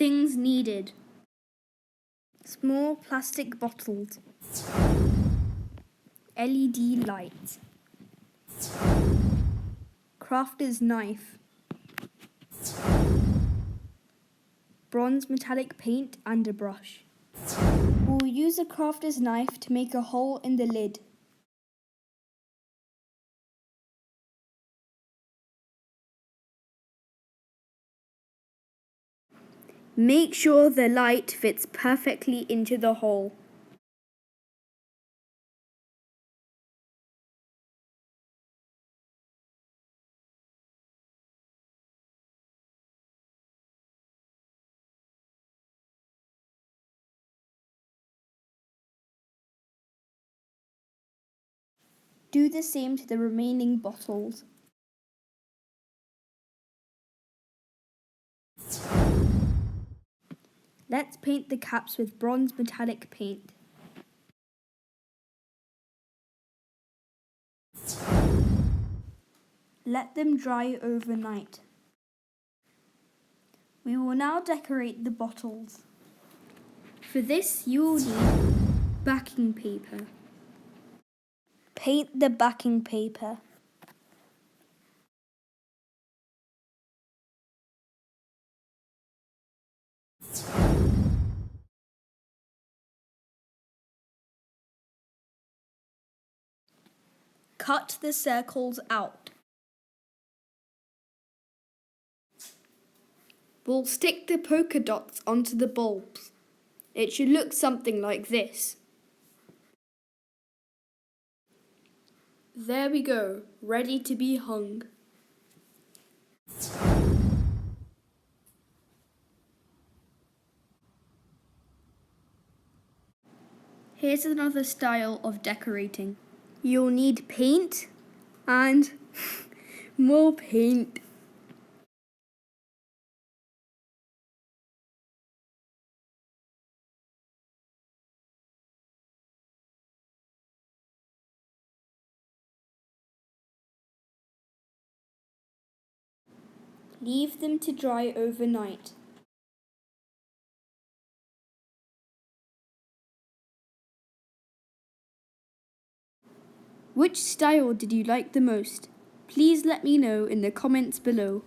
Things needed: small plastic bottles, LED lights, crafter's knife, bronze metallic paint and a brush. We'll use a crafter's knife to make a hole in the lid. Make sure the light fits perfectly into the hole. Do the same to the remaining bottles. Let's paint the caps with bronze metallic paint. Let them dry overnight. We will now decorate the bottles. For this, you will need backing paper. Paint the backing paper. Cut the circles out. We'll stick the polka dots onto the bulbs. It should look something like this. There we go, ready to be hung. Here's another style of decorating. You'll need paint and more paint. Leave them to dry overnight. Which style did you like the most? Please let me know in the comments below.